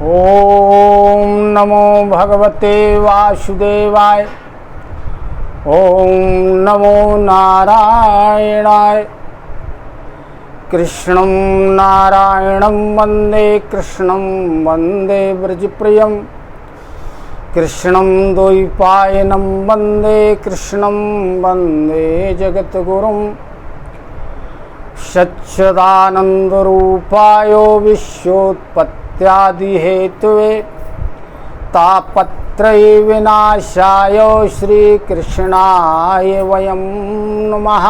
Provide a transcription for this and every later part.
ओम नमो भगवते वासुदेवाय। ओम नमो नारायणाय। कृष्णं नारायणं वन्दे कृष्णं वन्दे व्रजप्रियं। कृष्णं द्वैपायनं वन्दे कृष्णं वन्दे जगद्गुरुं। सच्चिदानन्दरूपाय विश्वोत्पत्त्यादिहेतवे तापत्रय विनाशाय श्रीकृष्णाय वयं नमः।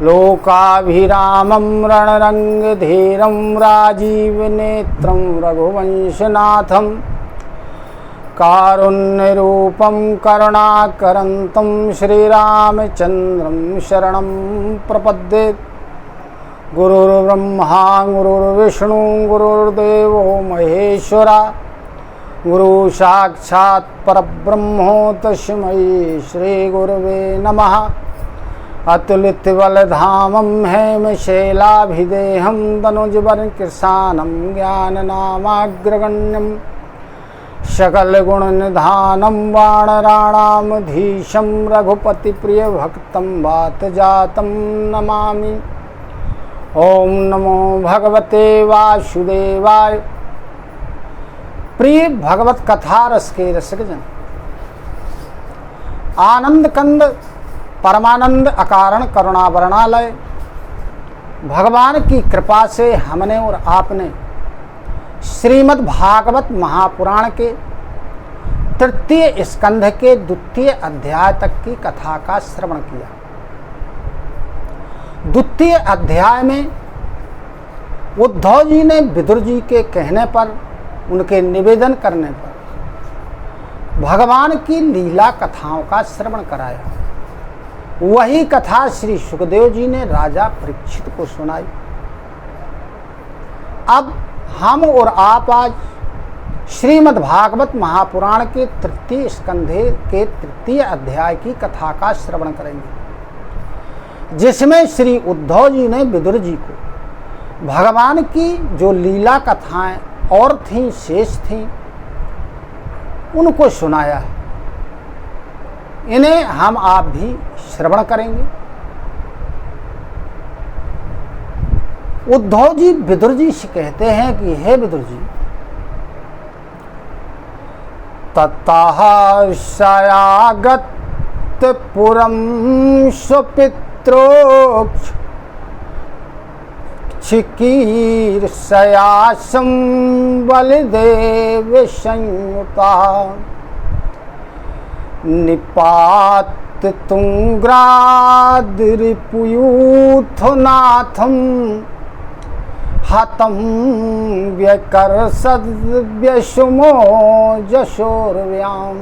लोकाभिरामं रणरङ्गधीरं राजीवनेत्रं रघुवंशनाथं कारुण्यरूपं करुणाकरन्तं श्रीरामचन्द्रं शरणं प्रपद्ये। गुरुर्ब्रह्मा गुरुर्विष्णु गुरुर्देवो महेश्वरा। गुरु साक्षात् परब्रह्मो तस्मै श्रीगुरवे नमः। अतुलितबलधामं हेमशैलाभिदेहं तनुजवरकृशानं ज्ञाननामाग्रगण्यं सकलगुणनिधानं वानराणामधीशं रघुपतिप्रियभक्तं वातजातं नमामि। ओम नमो भगवते वासुदेवाय। प्रिय भगवत कथा रस के रसिकजन, आनंद कंद परमानंद अकारण करुणावरणालय भगवान की कृपा से हमने और आपने श्रीमद् भागवत महापुराण के तृतीय स्कंध के द्वितीय अध्याय तक की कथा का श्रवण किया। द्वितीय अध्याय में उद्धव जी ने विदुर जी के कहने पर, उनके निवेदन करने पर भगवान की लीला कथाओं का श्रवण कराया। वही कथा श्री सुखदेव जी ने राजा परीक्षित को सुनाई। अब हम और आप आज श्रीमद् भागवत महापुराण के तृतीय स्कंध के तृतीय अध्याय की कथा का श्रवण करेंगे, जिसमें श्री उद्धव जी ने विदुर जी को भगवान की जो लीला कथाएं और थीं, शेष थीं, उनको सुनाया है। इन्हें हम आप भी श्रवण करेंगे। उद्धव जी विदुर जी से कहते हैं कि हे विदुर जी, ततः सयागत पुरं स्वपित्रोक्ष चिकीर्षयासं बलदेव संयुता निपात तुंग्राद्रिपुयूथनाथं हतं व्यकर्षद्व्यसुमो जशोर्व्याम।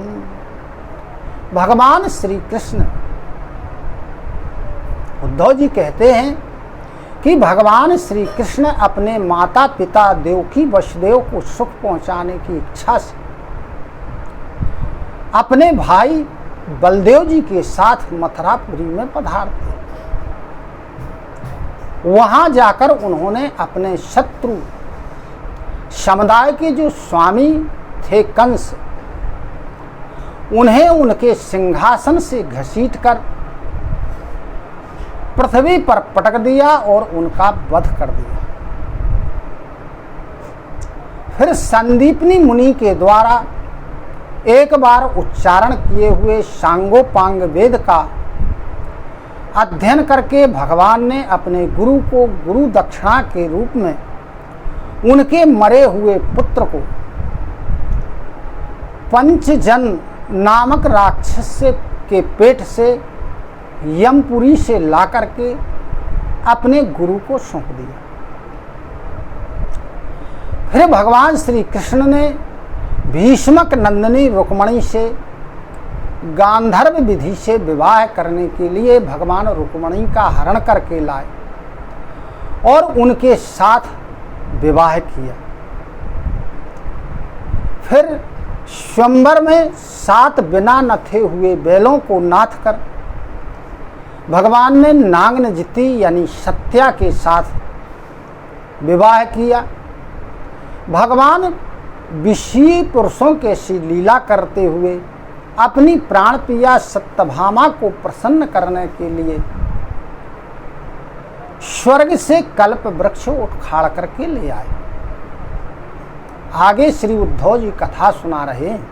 भगवान श्री कृष्ण उद्धव जी कहते हैं कि भगवान श्री कृष्ण अपने माता पिता देवकी वसुदेव को सुख पहुंचाने की इच्छा से अपने भाई बलदेव जी के साथ मथुरापुरी में पधारते। वहां जाकर उन्होंने अपने शत्रु समुदाय के जो स्वामी थे कंस, उन्हें उनके सिंहासन से घसीटकर पृथ्वी पर पटक दिया और उनका वध कर दिया। फिर संदीपनी मुनि के द्वारा एक बार उच्चारण किए हुए सांगोपांग वेद का अध्ययन करके भगवान ने अपने गुरु को गुरु दक्षिणा के रूप में उनके मरे हुए पुत्र को पंचजन नामक राक्षस के पेट से यमपुरी से ला करके अपने गुरु को सौंप दिया। फिर भगवान श्री कृष्ण ने भीष्मक नंदिनी रुक्मणी से गांधर्व विधि से विवाह करने के लिए भगवान रुक्मणी का हरण करके लाए और उनके साथ विवाह किया। फिर स्वयंवर में 7 बिना नथे हुए बैलों को नाथ कर भगवान ने नागनजिति यानी सत्या के साथ विवाह किया। भगवान विषयी पुरुषों के सी लीला करते हुए अपनी प्राण प्रिया सत्यभामा को प्रसन्न करने के लिए स्वर्ग से कल्प वृक्ष उखाड़ करके ले आए। आगे श्री उद्धव जी कथा सुना रहे हैं।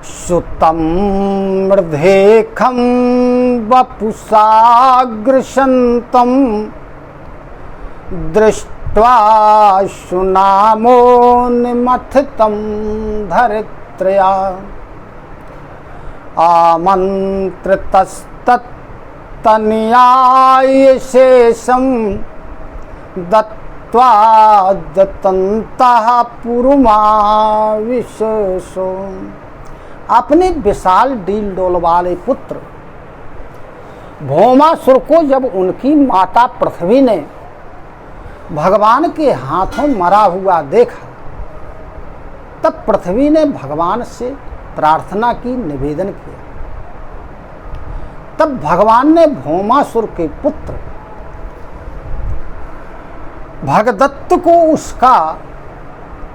सुतम मृधेखम वपुषाग्रशंतम दृष्ट्वा सुनामो निमथतम धरित्रया आमंत्रितस्तन्याय शेषम दत्त्वा दत्तन्तः पुरुमाविशेषो। अपने विशाल डील डोल वाले पुत्र भौमासुर को जब उनकी माता पृथ्वी ने भगवान के हाथों मरा हुआ देखा, तब पृथ्वी ने भगवान से प्रार्थना की, निवेदन किया। तब भगवान ने भौमासुर के पुत्र भगदत्त को उसका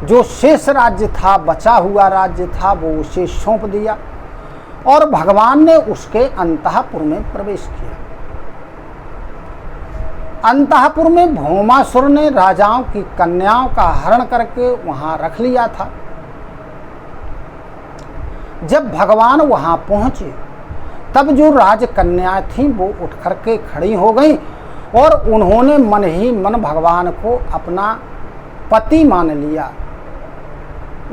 जो शेष राज्य था, बचा हुआ राज्य था, वो उसे सौंप दिया और भगवान ने उसके अंतःपुर में प्रवेश किया। अंतःपुर में भौमासुर ने राजाओं की कन्याओं का हरण करके वहां रख लिया था। जब भगवान वहां पहुंचे तब जो राजकन्याएं थीं वो उठ करके खड़ी हो गईं और उन्होंने मन ही मन भगवान को अपना पति मान लिया,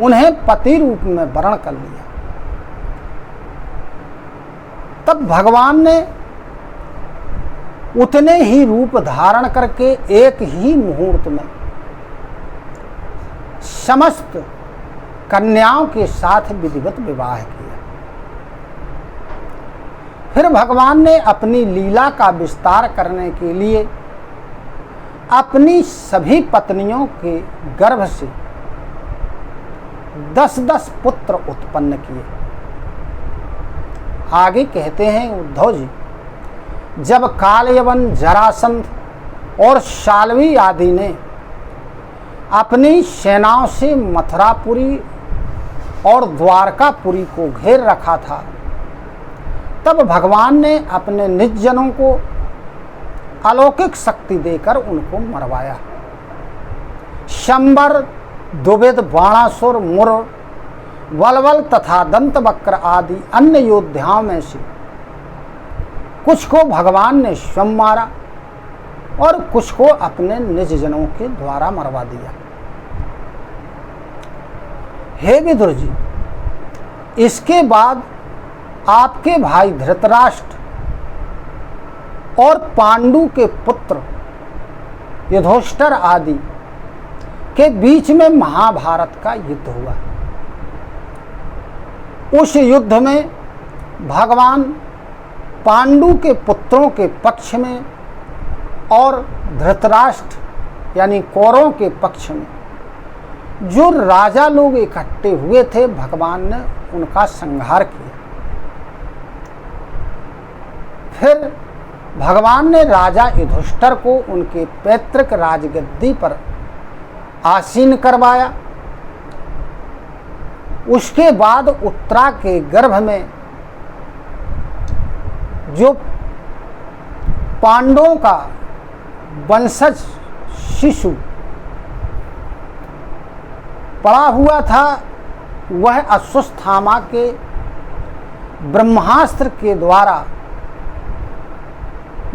उन्हें पति रूप में वर्ण कर लिया। तब भगवान ने उतने ही रूप धारण करके एक ही मुहूर्त में समस्त कन्याओं के साथ विधिवत विवाह किया। फिर भगवान ने अपनी लीला का विस्तार करने के लिए अपनी सभी पत्नियों के गर्भ से 10-10 पुत्र उत्पन्न किए। आगे कहते हैं उद्धव जी, जब कालयवन, जरासंध और शाल्वी आदि ने अपनी सेनाओं से मथुरापुरी और द्वारकापुरी को घेर रखा था, तब भगवान ने अपने निज जनों को अलौकिक शक्ति देकर उनको मरवाया। शंबर, दुविध, बाणासुर, मुर, वलवल तथा दंतवक्र आदि अन्य योद्धाओं में से कुछ को भगवान ने स्वयं मारा और कुछ को अपने निज जनों के द्वारा मरवा दिया। हे विदुर जी, इसके बाद आपके भाई धृतराष्ट्र और पांडु के पुत्र युधिष्ठिर आदि के बीच में महाभारत का युद्ध हुआ। उस युद्ध में भगवान पांडु के पुत्रों के पक्ष में और धृतराष्ट्र यानी कौरवों के पक्ष में जो राजा लोग इकट्ठे हुए थे, भगवान ने उनका संहार किया। फिर भगवान ने राजा युधिष्ठिर को उनके पैतृक राजगद्दी पर आसीन करवाया। उसके बाद उत्तरा के गर्भ में जो पांडवों का वंशज शिशु पड़ा हुआ था, वह अश्वत्थामा के ब्रह्मास्त्र के द्वारा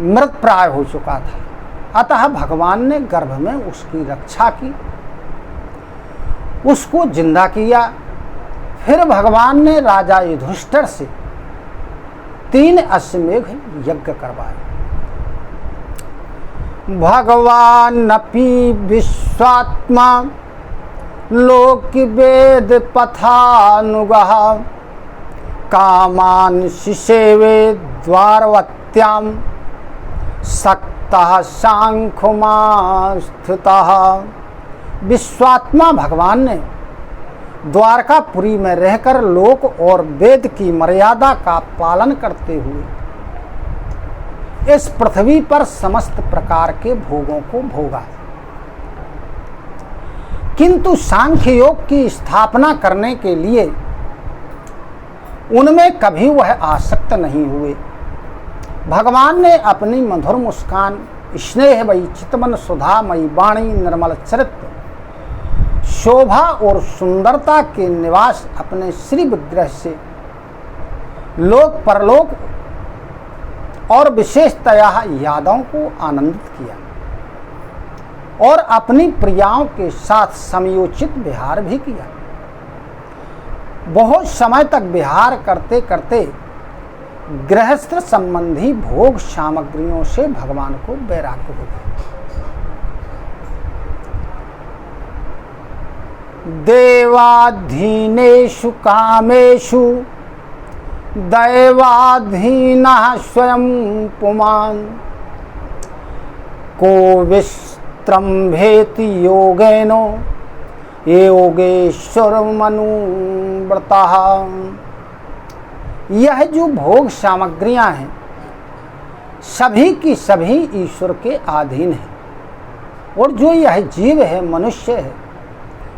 मृत प्राय हो चुका था। अतः भगवान ने गर्भ में उसकी रक्षा की, उसको जिंदा किया। फिर भगवान ने राजा युधिष्ठिर से 3 अश्वमेघ यज्ञ करवाए। भगवान अपि विश्वात्मा लोक वेद पथानुगः कामान शिशेवे द्वारवत्याम सक्तः सांखुमा स्थितः। विश्वात्मा भगवान ने द्वारकापुरी में रहकर लोक और वेद की मर्यादा का पालन करते हुए इस पृथ्वी पर समस्त प्रकार के भोगों को भोगा। किंतु सांख्य योग की स्थापना करने के लिए उनमें कभी वह आसक्त नहीं हुए। भगवान ने अपनी मधुर मुस्कान, स्नेह वही चितवन सुधामयी वाणी, निर्मल चरित्र, शोभा और सुंदरता के निवास अपने श्री विग्रह से लोक परलोक और विशेषतया यादवों को आनंदित किया और अपनी प्रियाओं के साथ समयोचित विहार भी किया। बहुत समय तक विहार करते करते गृहस्थ संबंधी भोग सामग्रियों से भगवान को वैराग्य हो गया। देवाधीनेषु कामेषु दैवाधीनः स्वयं पुमान्, को विस्त्रम्भेति योगेनो योगेश्वरमनुव्रतः। यह जो भोग सामग्रियां हैं सभी की सभी ईश्वर के अधीन है, और जो यह जीव है, मनुष्य है,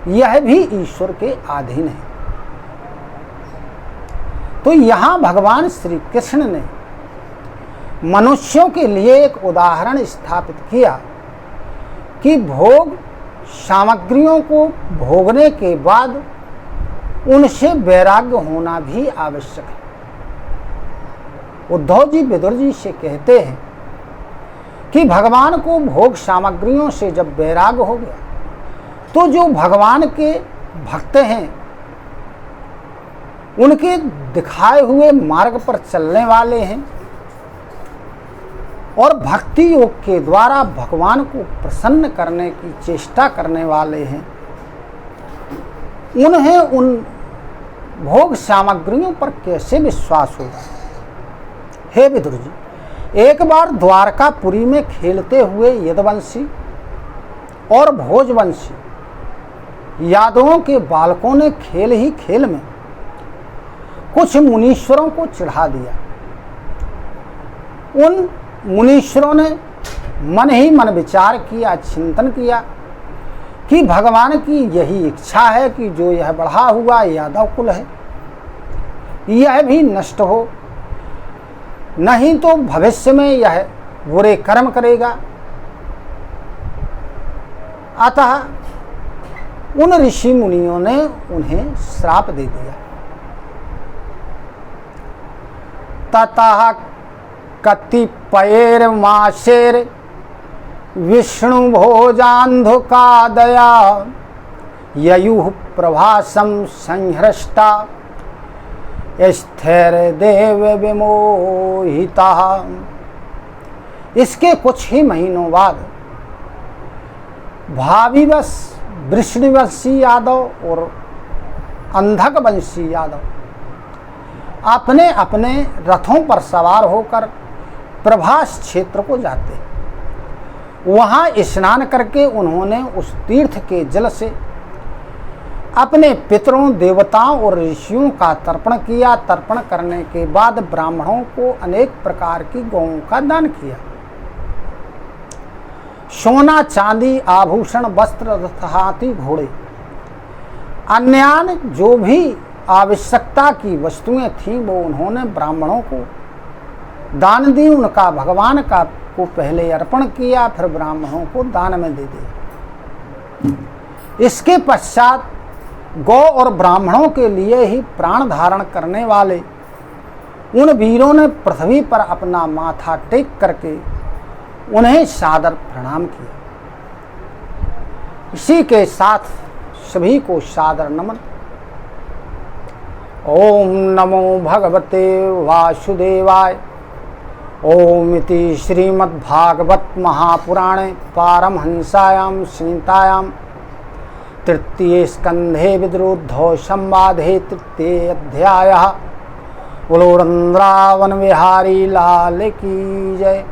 यह भी ईश्वर के अधीन है। तो यहाँ भगवान श्री कृष्ण ने मनुष्यों के लिए एक उदाहरण स्थापित किया कि भोग सामग्रियों को भोगने के बाद उनसे वैराग्य होना भी आवश्यक है। उद्धव जी विदुर जी से कहते हैं कि भगवान को भोग सामग्रियों से जब वैराग्य हो गया तो जो भगवान के भक्त हैं, उनके दिखाए हुए मार्ग पर चलने वाले हैं और भक्ति योग के द्वारा भगवान को प्रसन्न करने की चेष्टा करने वाले हैं, उन्हें उन भोग सामग्रियों पर कैसे विश्वास होगा। हे विदुर जी, एक बार द्वारकापुरी में खेलते हुए यदुवंशी और भोजवंशी यादवों के बालकों ने खेल ही खेल में कुछ मुनीश्वरों को चिढ़ा दिया। उन मुनीश्वरों ने मन ही मन विचार किया, चिंतन किया कि भगवान की यही इच्छा है कि जो यह बढ़ा हुआ यादव कुल है यह भी नष्ट हो, नहीं तो भविष्य में यह बुरे कर्म करेगा। अतः उन ऋषि मुनियों ने उन्हें श्राप दे दिया। ततः कतिपयैर्मासेर विष्णु भोजान्धुकादया ययुः प्रभासं संहृष्टा स्थिर देव विमोहिता। इसके कुछ ही महीनों बाद भाविवश वृष्णिवंशी यादव और अंधक वंशी यादव अपने अपने रथों पर सवार होकर प्रभास क्षेत्र को जाते। वहां स्नान करके उन्होंने उस तीर्थ के जल से अपने पितरों, देवताओं और ऋषियों का तर्पण किया। तर्पण करने के बाद ब्राह्मणों को अनेक प्रकार की गौओं का दान किया। सोना, चांदी, आभूषण, वस्त्र, रथ, हाथी, घोड़े, अन्यान जो भी आवश्यकता की वस्तुएं थीं वो उन्होंने ब्राह्मणों को दान दी। उनका भगवान का को पहले अर्पण किया, फिर ब्राह्मणों को दान में दे दिया। इसके पश्चात गौ और ब्राह्मणों के लिए ही प्राण धारण करने वाले उन वीरों ने पृथ्वी पर अपना माथा टेक करके उन्हें सादर प्रणाम किया। इसी के साथ सभी को सादर नमन। ओम नमो भगवते वासुदेवाय। ओम इति श्रीमद्भागवत महापुराणे पारमहंसायां संहितायां तृतीय स्कंधे विद्रोद्धव संवादे तृतीय अध्यायः। बोलो वृंदावन विहारी लाल की जय।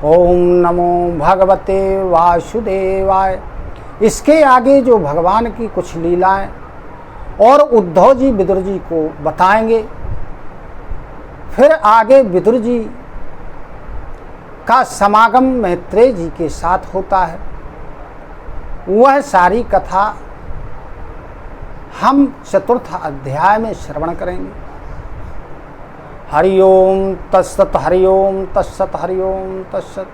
ओम नमो भगवते वासुदेवाय। इसके आगे जो भगवान की कुछ लीलाएं और उद्धव जी विदुर जी को बताएंगे। फिर आगे विदुर जी का समागम मैत्रेय जी के साथ होता है। वह सारी कथा हम चतुर्थ अध्याय में श्रवण करेंगे। हरि ओम तत्सत, हरि ओम तत्सत, हरि ओम तत्सत।